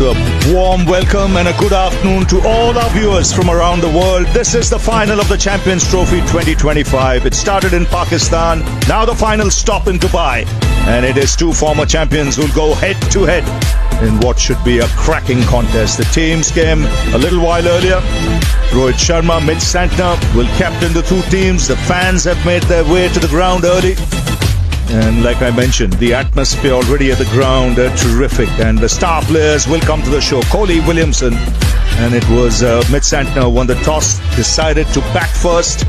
So a warm welcome and a good afternoon to all our viewers from around the world. This is the final of the Champions Trophy 2025. It started in Pakistan, now the final stop in Dubai. And it is two former champions who'll go head to head in what should be a cracking contest. The teams came a little while earlier. Rohit Sharma, Mitch Santner will captain the two teams. The fans have made their way to the ground early. And like I mentioned, the atmosphere already at the ground terrific. And the star players will come to the show. Kohli, Williamson, and it was Mitch Santner won the toss, decided to bat first.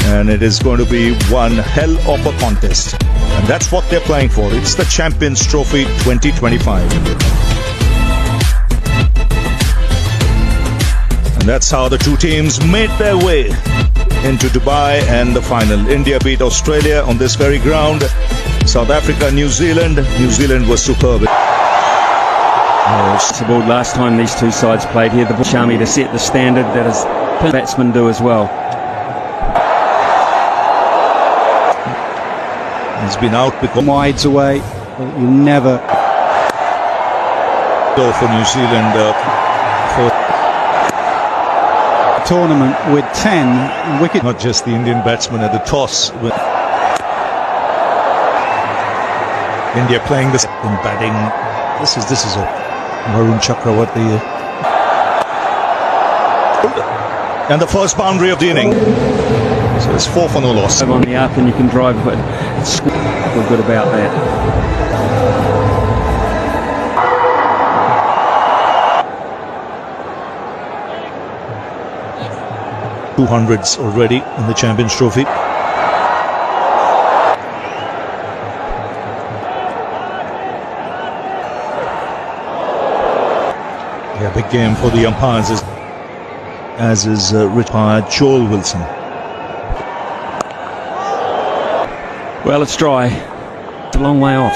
And it is going to be one hell of a contest. And that's what they're playing for. It's the Champions Trophy 2025. And that's how the two teams made their way into Dubai and the final. India beat Australia on this very ground. South Africa, New Zealand. New Zealand was superb. It's about last time these two sides played here. The Shami to set the standard that his batsmen do as well. He's been out because wides away. You never go for New Zealand for tournament with 10 wickets. Not just the Indian batsmen at the toss. India playing this in batting. This is a Varun Chakravarti. And the first boundary of the inning. So it's 4 for no loss. On the up and you can drive, but it's feel good about that. 200s already in the Champions Trophy. Yeah, big game for the umpires as is retired Joel Wilson. Well, it's dry. It's a long way off.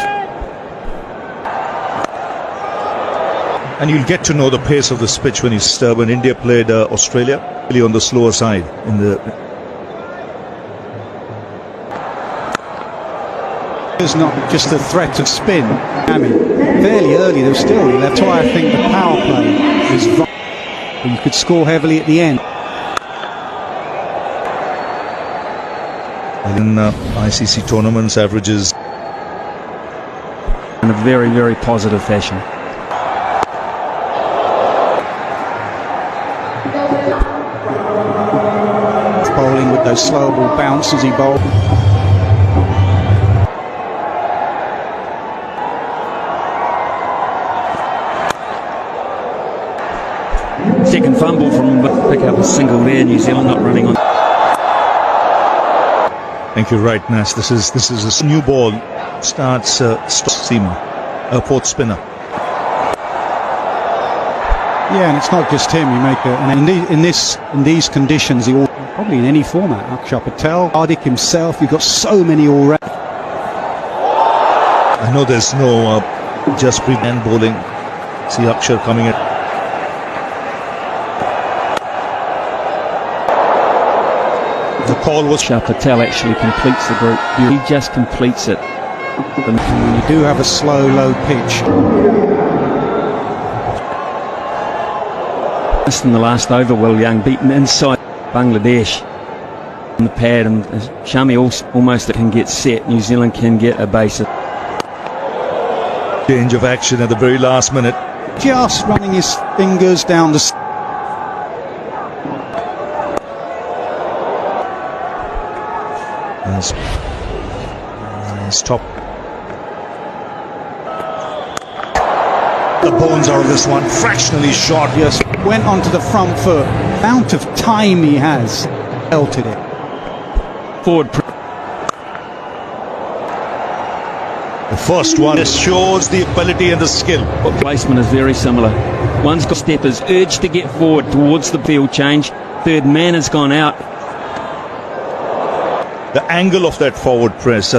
And you'll get to know the pace of this pitch when when India played Australia, really on the slower side. It's not just a threat of spin. I mean, fairly early, there was still left. That's why I think the power play is right. You could score heavily at the end. In ICC tournaments, averages in a very, very positive fashion. Bowling with those slow ball bounces he bowled. Second fumble from pick up a single there. New Zealand not running on. Thank you, right, Nas. This is a new ball. Starts Seaman, a fourth spinner. Yeah, and it's not just him. You make and in these conditions, probably in any format. Akshar Patel, Hardik himself. You've got so many already. I know there's no just pre-hand bowling. See Akshar coming at. The call was Akshar Patel actually completes the group. He just completes it. When you do have a slow, low pitch. Just in the last over, Will Young beaten inside Bangladesh on the pad, and Shami almost can get set. New Zealand can get a base. Change of action at the very last minute. Just running his fingers down the. Stop. The bones are of this one, fractionally short. Yes, went onto the front foot. Amount of time he has, belted it. Forward. The first one shows the ability and the skill. But placement is very similar. One's got steppers urged to get forward towards the field change. Third man has gone out. The angle of that forward press.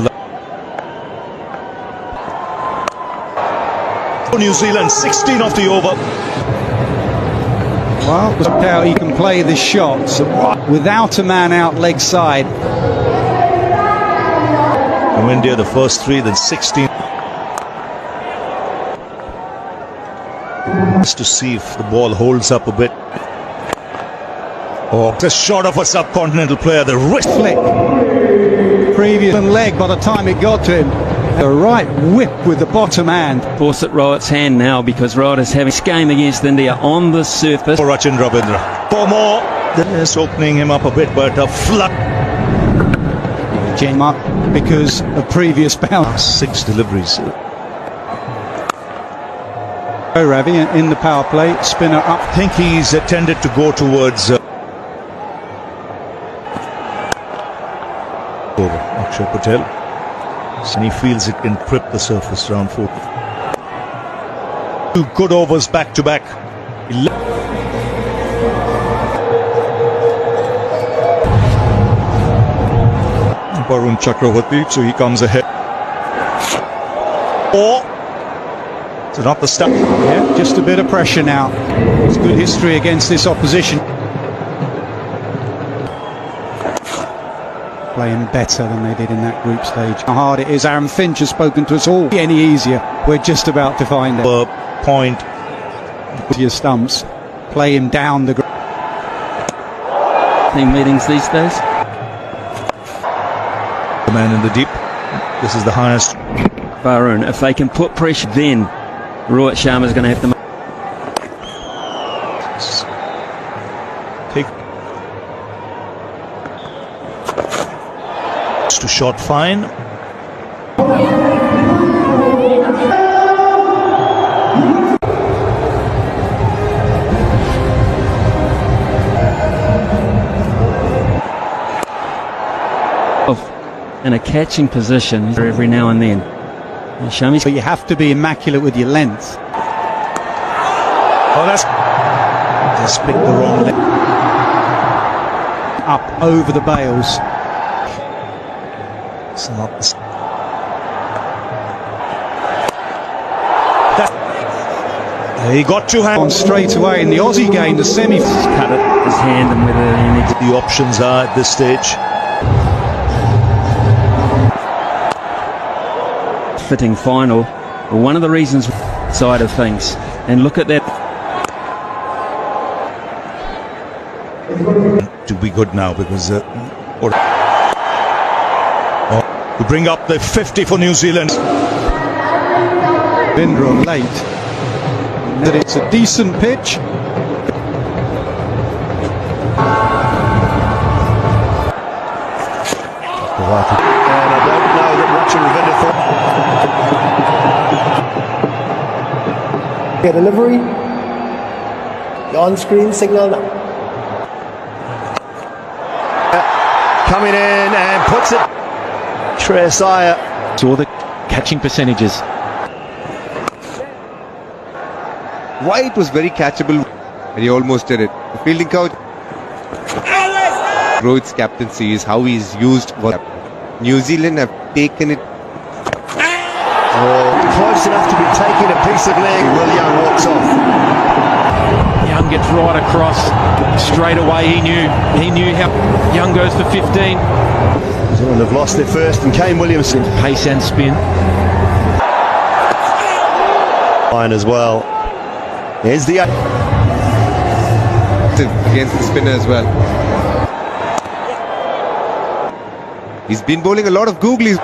New Zealand 16 of the over. Well, look how he can play this shot without a man out leg side. From India, the first 3, then 16. Just to see if the ball holds up a bit. Oh, just short of a subcontinental player. The wrist Flick. Previous leg by the time it got to him. A right whip with the bottom hand. Force at Rohit's hand now because Rohit is having this game against India on the surface. for Rachin Ravindra. For more. Just opening him up a bit, but a flood. Gem up because of previous bounce. 6 deliveries. Ravi in the power play. Spinner up. I think he's tended to go towards over Akshay Patel. And he feels it can crip the surface round 4. 2 good overs back to back. Varun Chakravarti, so he comes ahead. So not the start. Yeah, just a bit of pressure now. It's good history against this opposition. Playing better than they did in that group stage. How hard it is. Aaron Finch has spoken to us all. Any easier? We're just about to find it. Point. To your stumps. Play him down the. Team meetings these days. The man in the deep. This is the highest. Varun, if they can put pressure, then Rohit Sharma's going to have to Take. It's too short, fine. in a catching position every now and then. And Shami's But you have to be immaculate with your length. Oh, that's just picked the wrong leg. Up over the bails. It's not the he got 2 hands On straight away in the Aussie game, the semi. cut it his hand and whether he needs the options are at this stage. fitting final. Well, one of the reasons side of things, and look at that. To be good now because to bring up the 50 for New Zealand. Vindra late. That it's a decent pitch. And I don't know that Rachin Ravindra thought. Delivery. The on-screen signal now. Coming in and puts it. Shreyas Iyer. Saw the catching percentages. White was very catchable and he almost did it. The fielding coach, Rohit's captaincy is how he's used. New Zealand have taken it. Close enough to be taking a piece of leg. Will Young walks off. Young gets right across straight away. He knew how Young goes for 15. New Zealand have lost their first, and Kane Williamson Pace and spin. fine as well. There's the Against the spinner as well. He's been bowling a lot of googlies.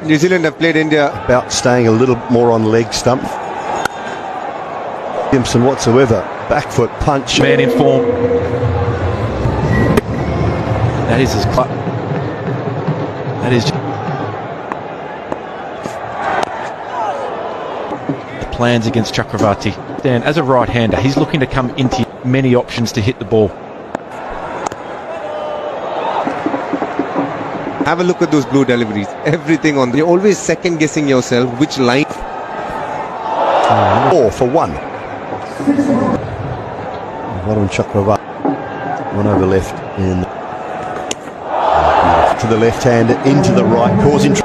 New Zealand have played India. about staying a little more on leg stump. Williamson whatsoever. Back foot punch. Man in form. That is his club. That is the plans against Chakravarti. Dan, as a right-hander, he's looking to come into many options to hit the ball. Have a look at those blue deliveries. Everything on. You're always second guessing yourself which line. 4 for 1. Varun Chakravarti. One over left in to the left hand, into the right, causing.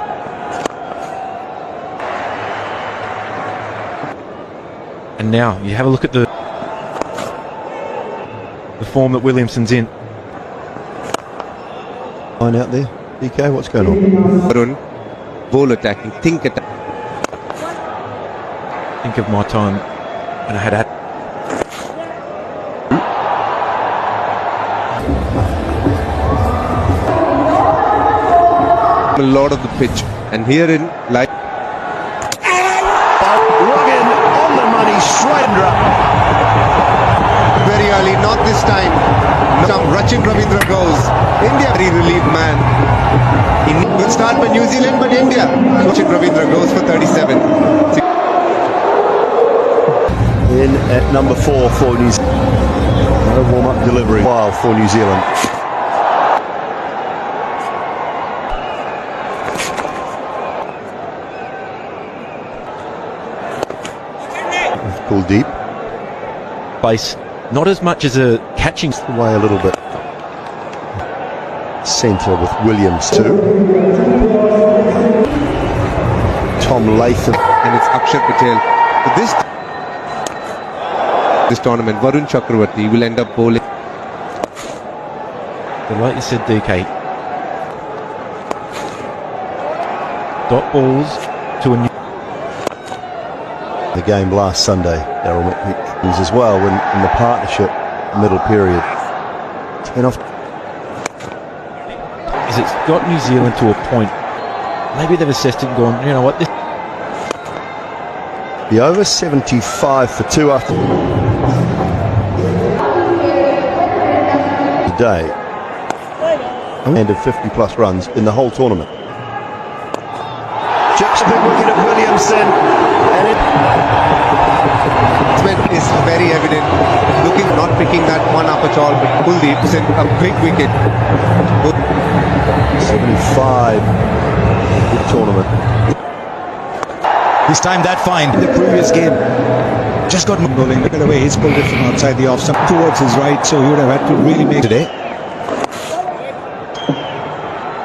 And now you have a look at the form that Williamson's in. Line out there. DK, what's going on? Varun, bowl attacking, think attack. Think of my time when I had a lot of the pitch, and here in like Rugged on the money, Shrendra. very early, not this time. Some Rachin Ravindra goes. India very relieved man. Good start by New Zealand, but India. Rachin Ravindra goes for 37. In at number 4 for New Zealand. No warm-up delivery while for New Zealand. Pulled deep. place, not as much as a catching. Away a little bit. Centre with Williams too. Tom Latham. And it's Akshar Patel. But this tournament, Varun Chakravarti will end up bowling. But like you said, DK, dot balls to a new. The game last Sunday, Daryl McNeil as well in the partnership middle period. 10 off. Is it's got New Zealand to a point. Maybe they've assessed it and gone, you know what, this The over 75 for 2 after today. And of 50 plus runs in the whole tournament. Chips a big wicket at Williamson. And Is very evident. Looking, not picking that one up at all, but Kuldeep sent a big wicket. 75. Good tournament. He's timed that fine. The previous game, just got bowling. Look at the way he's pulled it from outside the off stump towards his right, so he would have had to really make today.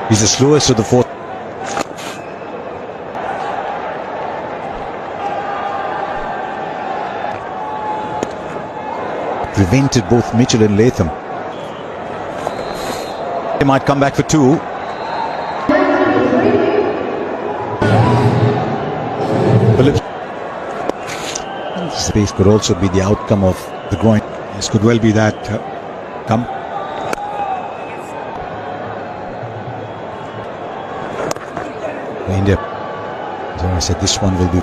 He's the slowest of the 4th. Prevented both Mitchell and Latham. They might come back for 2. Phillips. Space could also be the outcome of the groin. This could well be that. Come. India. So I said this one will be.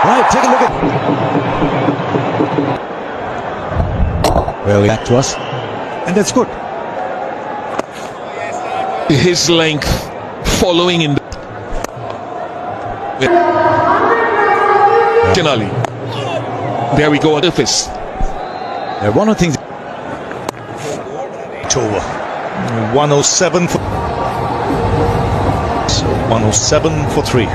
Right, take a look at. Well, back to us, and that's good. His length following in the finally. There we go, surface. One of the things. It's over. 107 for. So 107 for 3.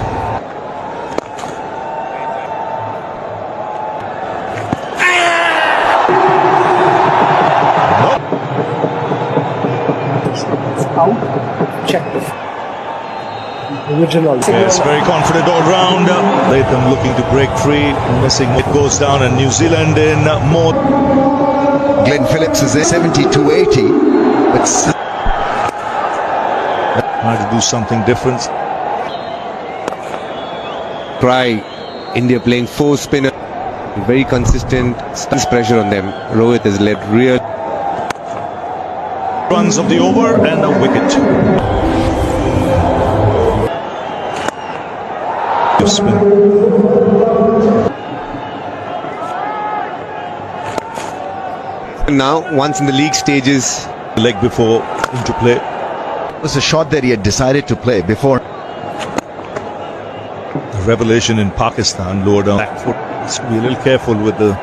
Check the original. Yes, very confident all round. Latham looking to break free. Missing it goes down, and New Zealand in more. Glenn Phillips is there, 72-80. But Trying to do something different. Try India playing 4 spinner. Very consistent. Still pressure on them. Rohit has led real. Runs of the over and a wicket. Spin. Now, once in the league stages, Leg before into play. it was a shot that he had decided to play before. A revelation in Pakistan, lower down back foot. Just be a little careful with the.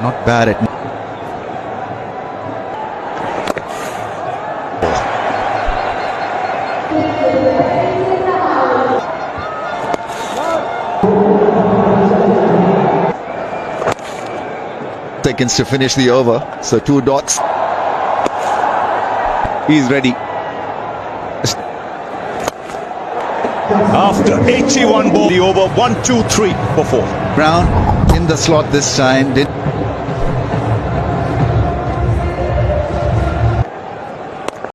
Not bad at. Seconds to finish the over, so 2 dots. he's ready. After 81 ball, the over 1, 2, 3 for 4. Brown in the slot this time. Did